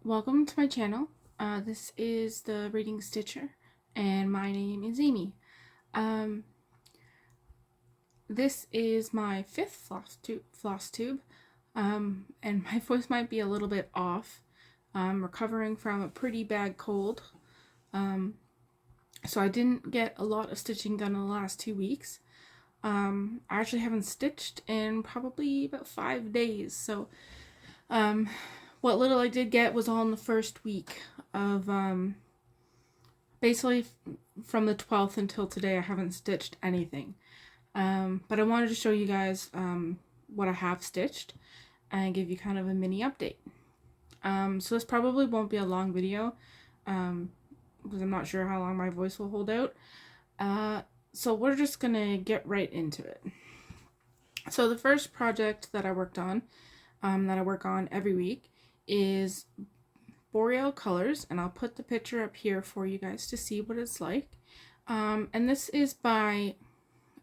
Welcome to my channel. This is the Reading Stitcher, and my name is Amy. This is my fifth floss tube, and my voice might be a little bit off. I'm recovering from a pretty bad cold, so I didn't get a lot of stitching done in the last 2 weeks. I actually haven't stitched in probably about 5 days, so what little I did get was all in the first week of, basically from the 12th until today I haven't stitched anything. But I wanted to show you guys what I have stitched and give you kind of a mini update. So this probably won't be a long video because I'm not sure how long my voice will hold out. So we're just gonna get right into it. So the first project that I worked on, that I work on every week, is Boreal colors, and I'll put the picture up here for you guys to see what it's like. And this is by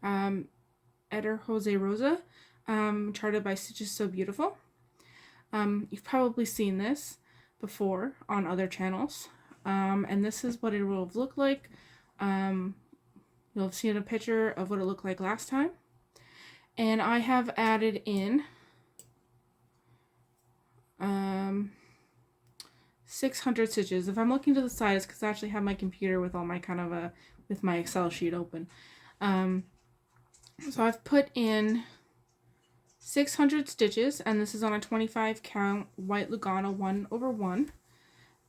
Eder Jose Rosa, charted by StitchesSewBeautiful. You've probably seen this before on other channels, and this is what it will look like. You'll have seen a picture of what it looked like last time, and I have added in 600 stitches. If I'm looking to the side, it's because I actually have my computer with all my with my Excel sheet open. So I've put in 600 stitches, and this is on a 25 count white lugana 1/1,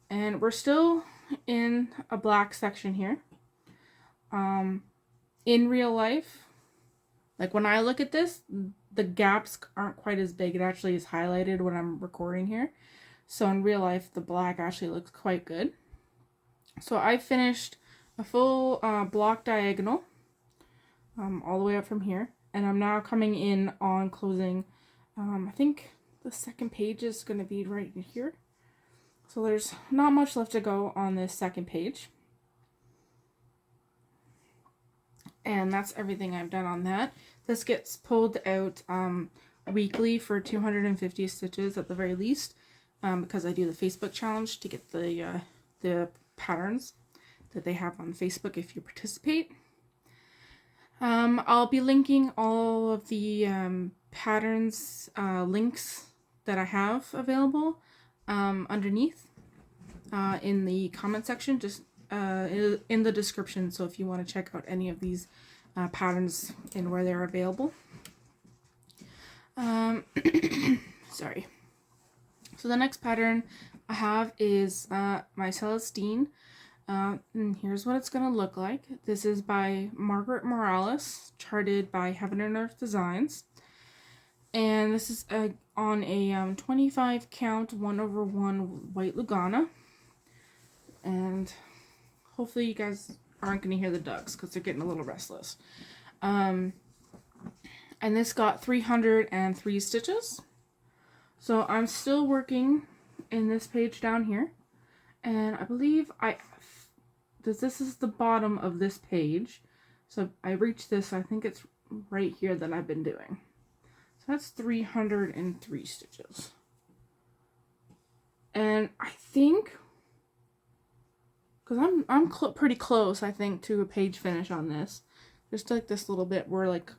and we're still in a black section here. In real life, like when I look at this, the gaps aren't quite as big. It actually is highlighted when I'm recording here. So in real life, the black actually looks quite good. So I finished a full block diagonal all the way up from here. And I'm now coming in on closing, I think the second page is going to be right here. So there's not much left to go on this second page. And that's everything I've done on that. This gets pulled out weekly for 250 stitches at the very least, because I do the Facebook challenge to get the patterns that they have on Facebook if you participate. I'll be linking all of the patterns links that I have available underneath in the comment section, just in the description, so if you want to check out any of these patterns and where they're available. Sorry. So the next pattern I have is my Celestine, and here's what it's going to look like. This is by Margaret Morales, charted by Heaven and Earth Designs, and this is on a 25 count 1/1 white lugana, and hopefully you guys aren't going to hear the ducks because they're getting a little restless. And this got 303 stitches. So I'm still working in this page down here. And I believe this is the bottom of this page. So I reached this, I think it's right here that I've been doing. So that's 303 stitches. And I think, because I'm pretty close, I think, to a page finish on this. Just like this little bit where like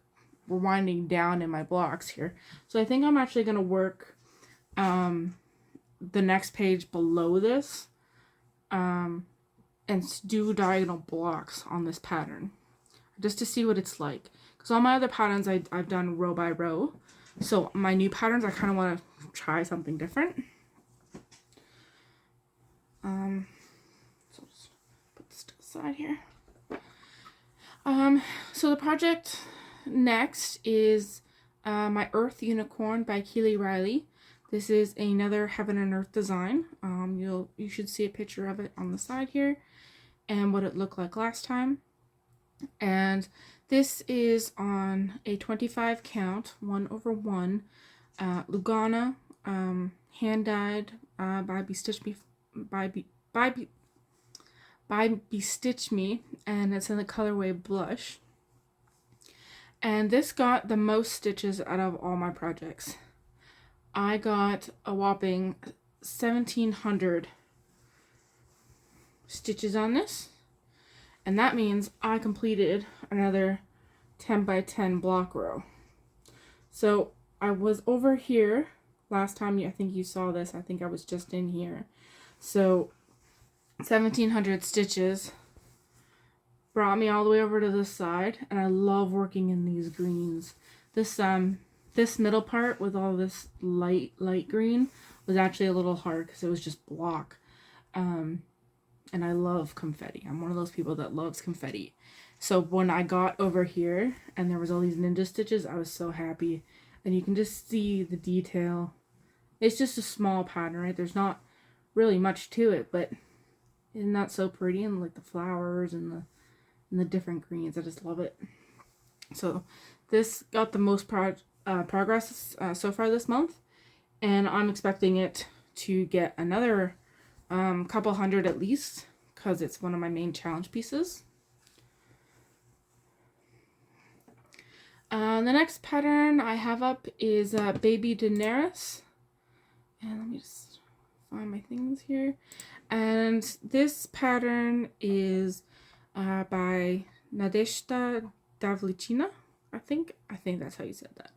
we're winding down in my blocks here. So I think I'm actually going to work the next page below this and do diagonal blocks on this pattern just to see what it's like. Because all my other patterns I've done row by row. So my new patterns, I kind of want to try something different. So just put this to the side here. So the project next is my Earth Unicorn by Kelee. This is another Heaven and Earth design. You should see a picture of it on the side here and what it looked like last time. And this is on a 25 count 1/1 lugana, hand dyed by Bestitch Me, and it's in the colorway Blush. And this got the most stitches out of all my projects. I got a whopping 1,700 stitches on this, and that means I completed another 10 by 10 block row. So I was over here last time. I think you saw this. I think I was just in here. So 1,700 stitches brought me all the way over to this side, and I love working in these greens. This middle part with all this light green was actually a little hard because it was just block. And I love confetti. I'm one of those people that loves confetti. So when I got over here and there was all these ninja stitches, I was so happy. And you can just see the detail. It's just a small pattern, right? There's not really much to it, but isn't that so pretty? And like the flowers and the different greens. I just love it. So this got the most progress so far this month. And I'm expecting it to get another couple hundred at least, because it's one of my main challenge pieces. The next pattern I have up is Baby Daenerys. And let me just find my things here. And this pattern is by Nadezhda Davlichina. I think that's how you said that.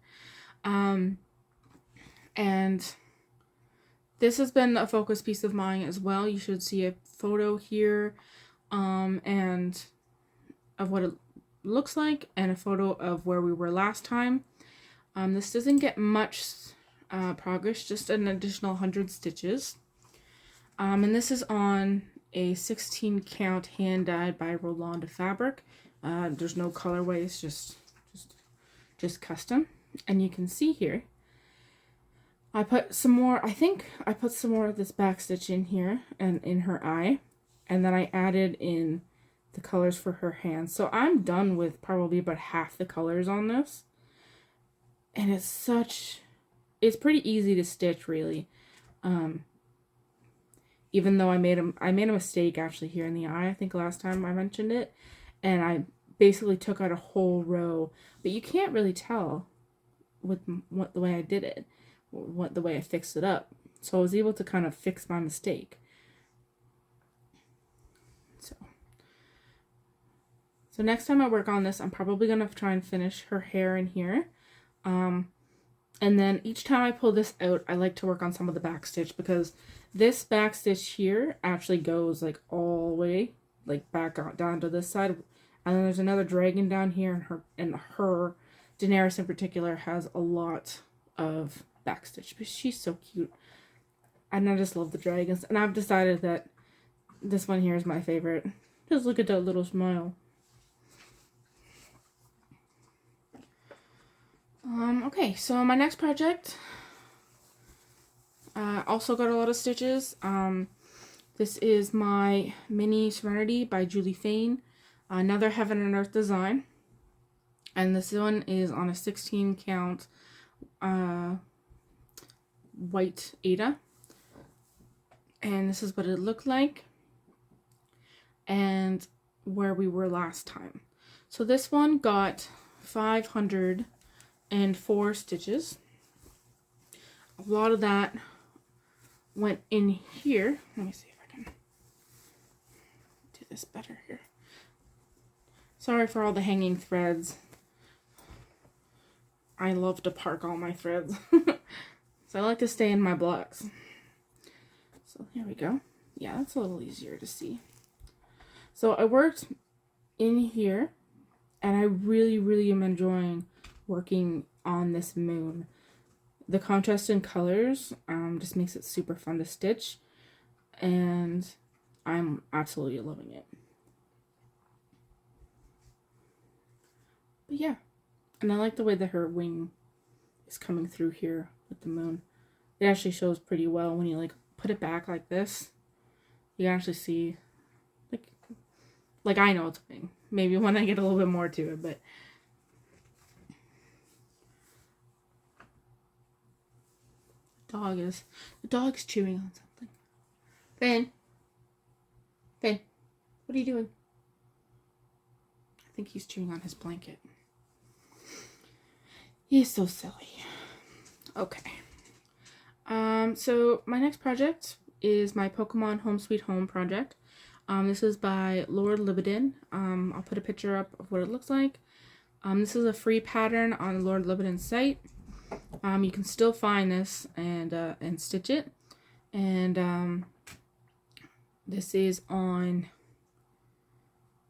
And this has been a focus piece of mine as well. You should see a photo here, and of what it looks like, and a photo of where we were last time. This doesn't get much progress, just an additional 100 stitches. And this is on a 16 count hand dyed by Rolanda fabric. There's no colorway, it's just custom. And you can see here, I put some more, I think I put some more of this back stitch in here and in her eye. And then I added in the colors for her hands. So I'm done with probably about half the colors on this. And it's pretty easy to stitch, really. Even though I made a mistake actually here in the eye, I think last time I mentioned it. And I basically took out a whole row. But you can't really tell with the way I did it. The way I fixed it up. So I was able to kind of fix my mistake. So next time I work on this, I'm probably going to try and finish her hair in here. And then each time I pull this out, I like to work on some of the back stitch, because this back stitch here actually goes like all the way, like back out down to this side. And then there's another dragon down here, and her Daenerys in particular has a lot of back stitch, but she's so cute. And I just love the dragons. And I've decided that this one here is my favorite. Just look at that little smile. Okay, so my next project also got a lot of stitches. This is my mini Serenity by Julie Fain, another Heaven and Earth design. And this one is on a 16 count white Ada. And this is what it looked like and where we were last time. So this one got 504 stitches. A lot of that went in here. Let me see if I can do this better here. Sorry for all the hanging threads. I love to park all my threads. So I like to stay in my blocks. So here we go. Yeah, that's a little easier to see. So I worked in here, and I really am enjoying working on this moon. The contrast in colors just makes it super fun to stitch, and I'm absolutely loving it. But yeah, and I like the way that her wing is coming through here with the moon. It actually shows pretty well when you like put it back like this. You can actually see, like I know it's a wing. Maybe when I get a little bit more to it, but the dog's chewing on something. Fain, what are you doing? I think he's chewing on his blanket. He's so silly. Okay. So my next project is my Pokemon Home Sweet Home project. This is by Lord Libidon. I'll put a picture up of what it looks like. This is a free pattern on Lord Libidon's site. You can still find this and stitch it. And this is on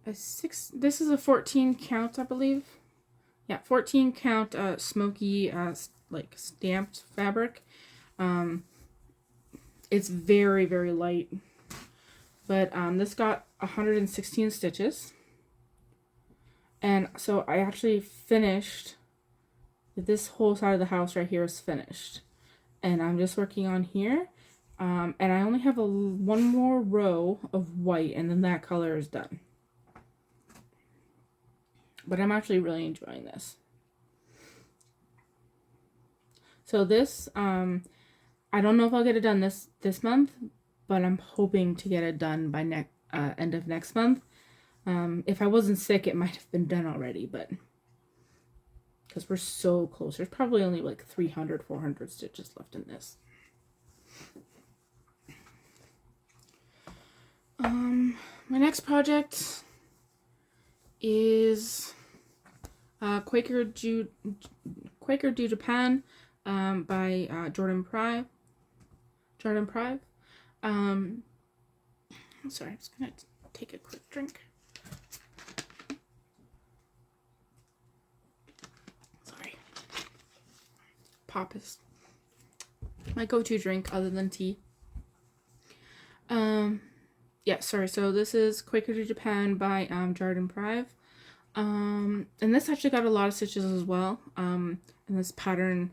this is a 14 count, I believe. Yeah, 14 count Smokey like stamped fabric. It's very, very light. But this got 116 stitches. And so I actually finished, this whole side of the house right here is finished. And I'm just working on here. And I only have one more row of white, and then that color is done. But I'm actually really enjoying this. So this, I don't know if I'll get it done this month, but I'm hoping to get it done by end of next month. If I wasn't sick, it might have been done already, but because we're so close, there's probably only like 300, 400 stitches left in this. My next project is Quaker Do Japan by Jardin Prive. Sorry, I'm just gonna take a quick drink. Sorry. Pop is my go-to drink other than tea. Yeah, sorry, so this is Quaker Do Japan by Jardin Prive. And this actually got a lot of stitches as well. And this pattern,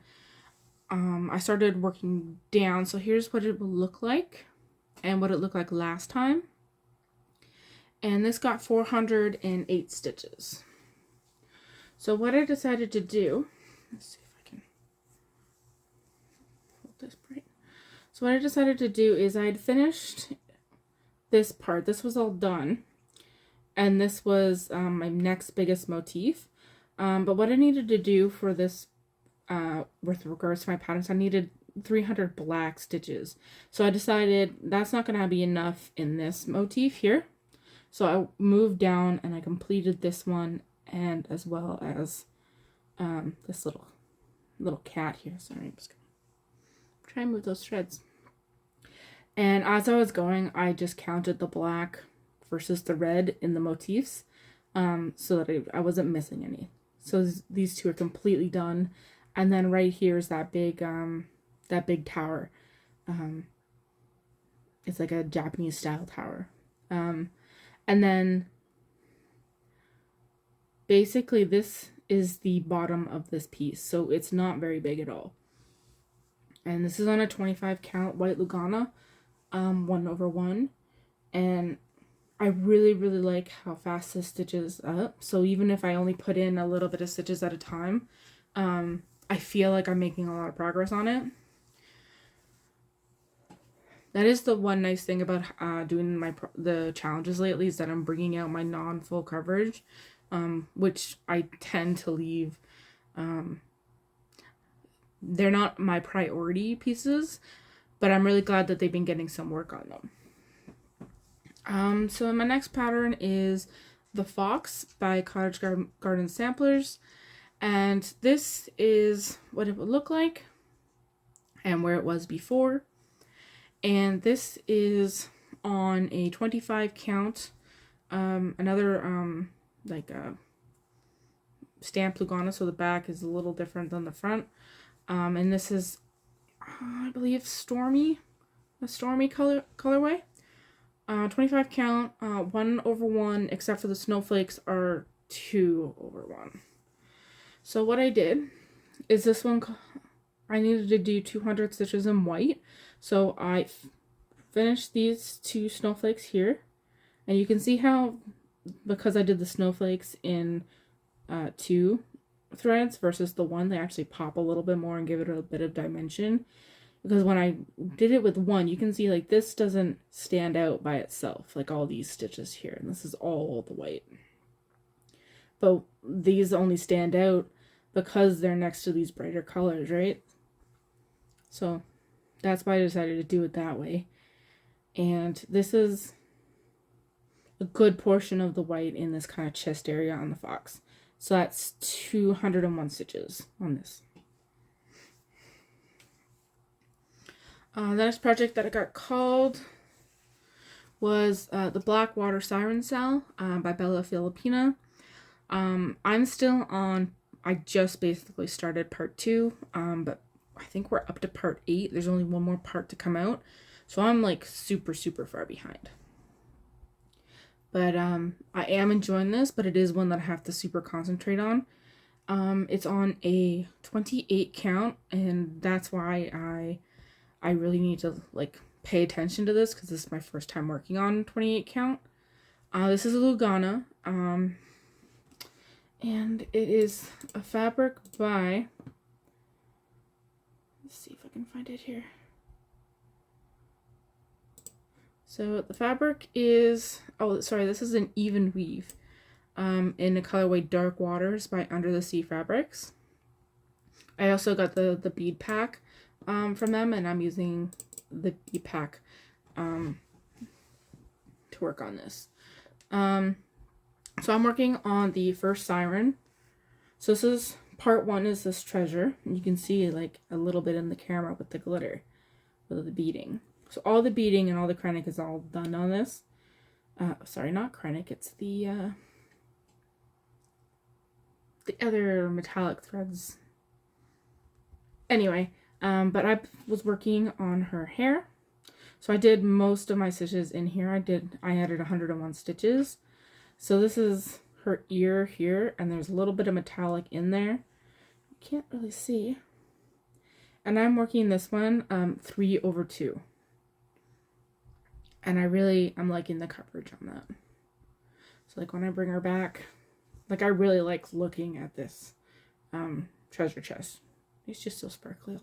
I started working down, so here's what it will look like and what it looked like last time. And this got 408 stitches. So what I decided to do, let's see if I can hold this bright. So what I decided to do is I had finished this part. This was all done. And this was my next biggest motif. But what I needed to do for this, with regards to my patterns, I needed 300 black stitches. So I decided that's not going to be enough in this motif here. So I moved down and I completed this one, and as well as this little cat here. Sorry, I'm just going to try and move those threads. And as I was going, I just counted the black versus the red in the motifs, so that I wasn't missing any. So these two are completely done. And then right here is that big tower. It's like a Japanese style tower. And then basically this is the bottom of this piece, so it's not very big at all. And this is on a 25 count white lugana, 1/1, and I really, really like how fast this stitches up. So even if I only put in a little bit of stitches at a time, I feel like I'm making a lot of progress on it. That is the one nice thing about doing the challenges lately, is that I'm bringing out my non-full coverage, which I tend to leave. They're not my priority pieces, but I'm really glad that they've been getting some work on them. So my next pattern is The Fox by Cottage Garden Samplers, and this is what it would look like and where it was before. And this is on a 25 count, another like a stamped lugana, so the back is a little different than the front. And this is, I believe, Stormy, a Stormy colorway. 25 count, 1/1, except for the snowflakes are 2/1. So what I did is this one, I needed to do 200 stitches in white. So I finished these two snowflakes here. And you can see how, because I did the snowflakes in 2 threads versus the one, they actually pop a little bit more and give it a bit of dimension. Because when I did it with one, you can see like this doesn't stand out by itself, like all these stitches here, and this is all the white. But these only stand out because they're next to these brighter colors, right? So that's why I decided to do it that way. And this is a good portion of the white in this kind of chest area on the fox. So that's 201 stitches on this. The next project that I got called was the Blackwater Siren Cell by Bella Filipina. I'm still on, I just basically started part 2, but I think we're up to part 8. There's only one more part to come out. So I'm like super far behind. But I am enjoying this, but it is one that I have to super concentrate on. It's on a 28 count, and that's why I really need to like pay attention to this, because this is my first time working on 28 count. This is a lugana, and it is a fabric by, let's see if I can find it here. So the fabric is, oh sorry, this is an even weave in the colorway Dark Waters by UndertheSeaFabrics. I also got the bead pack from them, and I'm using the bead pack to work on this. So I'm working on the first siren. So this is part 1, is this treasure. You can see like a little bit in the camera with the glitter, with the beading. So all the beading and all the krennic is all done on this. Sorry, not krennic, it's the other metallic threads. Anyway, but I was working on her hair. So I did most of my stitches in here. I added 101 stitches. So this is her ear here, and there's a little bit of metallic in there. You can't really see. And I'm working this one 3/2. And I'm liking the coverage on that. So like when I bring her back, like I really like looking at this treasure chest. It's just so sparkly.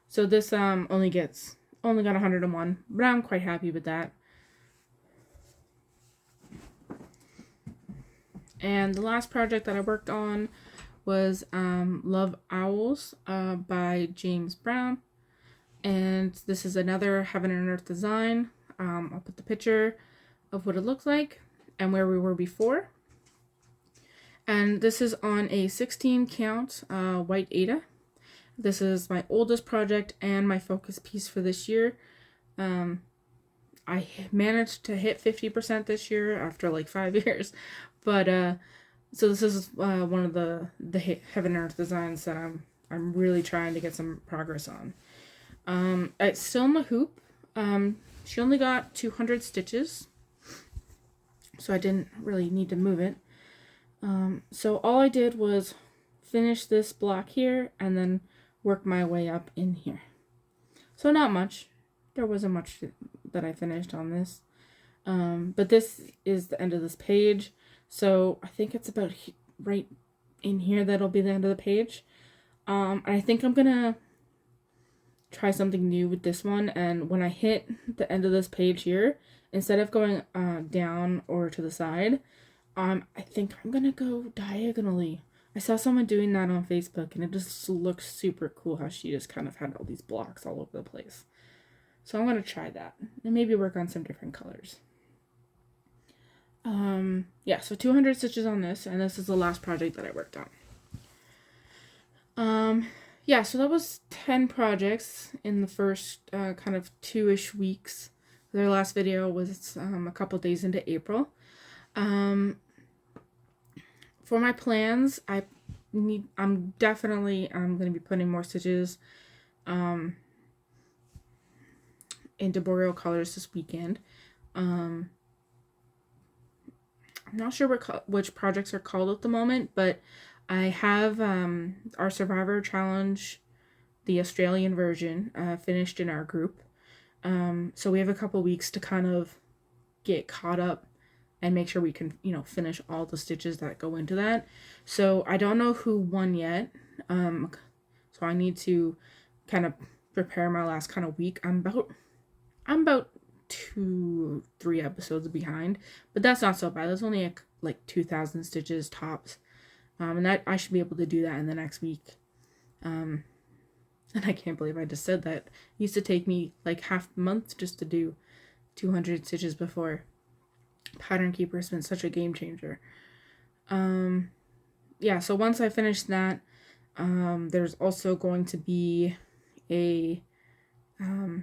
So this only got 101, but I'm quite happy with that. And the last project that I worked on was Love Owls by James Browne. And this is another Heaven and Earth design. I'll put the picture of what it looks like and where we were before. And this is on a 16 count white Aida. This is my oldest project and my focus piece for this year. I managed to hit 50% this year after like 5 years. But so this is one of the Heaven and Earth designs that I'm really trying to get some progress on. It's still in the hoop. She only got 200 stitches, so I didn't really need to move it. So all I did was finish this block here and then work my way up in here. So not much. There wasn't much that I finished on this. But this is the end of this page. So I think it's about right in here that'll be the end of the page. I think I'm gonna try something new with this one, and when I hit the end of this page here, instead of going down or to the side, I think I'm gonna go diagonally. I saw someone doing that on Facebook, and it just looks super cool how she just kind of had all these blocks all over the place. So I'm gonna try that and maybe work on some different colors. Yeah, so 200 stitches on this, and this is the last project that I worked on. Yeah, so that was 10 projects in the first kind of 2-ish weeks. Their last video was a couple days into April. For my plans, I'm definitely going to be putting more stitches into Boreal colors this weekend. I'm not sure which projects are called at the moment, but I have our Survivor Challenge, the Australian version, finished in our group. So we have a couple weeks to kind of get caught up and make sure we can, finish all the stitches that go into that. So I don't know who won yet. So I need to kind of prepare my last kind of week. I'm about 2-3 episodes behind, but that's not so bad. That's only like 2,000 stitches tops. And that I should be able to do that in the next week. And And I can't believe I just said that. It used to take me like half a month just to do 200 stitches before. Pattern Keeper has been such a game changer. Yeah, so once I finish that, there's also going to be a, I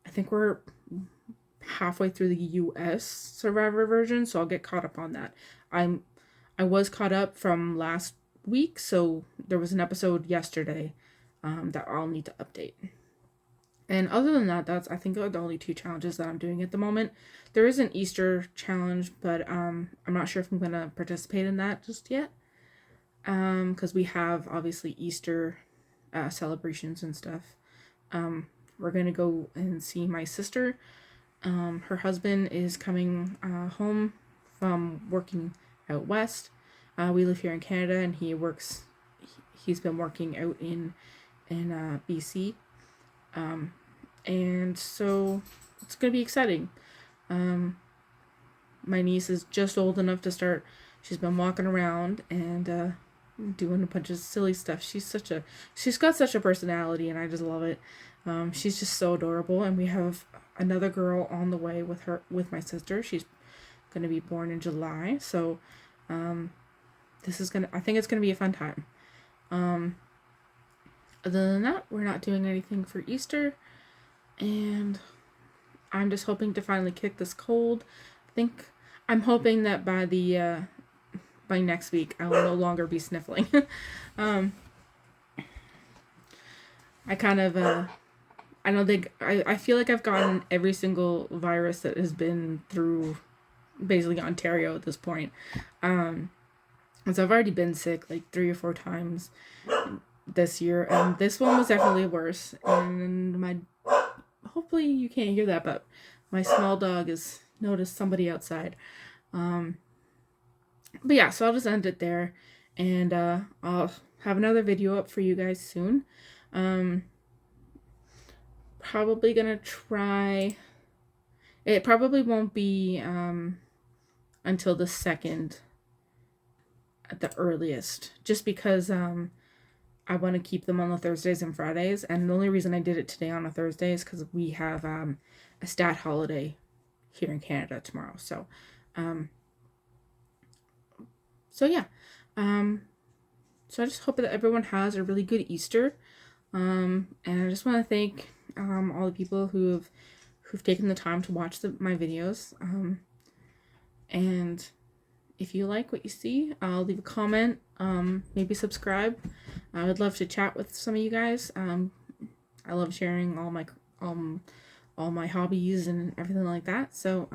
think we're halfway through the US Survivor version, so I'll get caught up on that. I was caught up from last week, so there was an episode yesterday that I'll need to update. And other than that, that's, I think, the only 2 challenges that I'm doing at the moment. There is an Easter challenge, but I'm not sure if I'm going to participate in that just yet. Because we have, obviously, Easter celebrations and stuff. We're going to go and see my sister. Her husband is coming home from working out west. We live here in Canada, and he's been working out in BC. And so it's going to be exciting. My niece is just old enough to start. She's been walking around and doing a bunch of silly stuff. She's got such a personality, and I just love it. She's just so adorable. And we have another girl on the way with my sister. She's going to be born in July. So I think it's going to be a fun time. Other than that, we're not doing anything for Easter, and I'm just hoping to finally kick this cold. I'm hoping that by next week I will no longer be sniffling. I feel like I've gotten every single virus that has been through basically Ontario at this point. So I've already been sick like 3 or 4 times this year, and this one was definitely worse. And hopefully you can't hear that, but my small dog has noticed somebody outside. But yeah, so I'll just end it there, and I'll have another video up for you guys soon. Probably gonna try. It probably won't be until the 2nd at the earliest, just because I want to keep them on the Thursdays and Fridays, and the only reason I did it today on a Thursday is because we have a stat holiday here in Canada tomorrow. So yeah. So I just hope that everyone has a really good Easter. And I just want to thank all the people who've taken the time to watch my videos. And if you like what you see, I'll leave a comment, maybe subscribe. I would love to chat with some of you guys. I love sharing all my hobbies and everything like that. So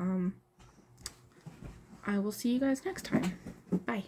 I will see you guys next time. Bye.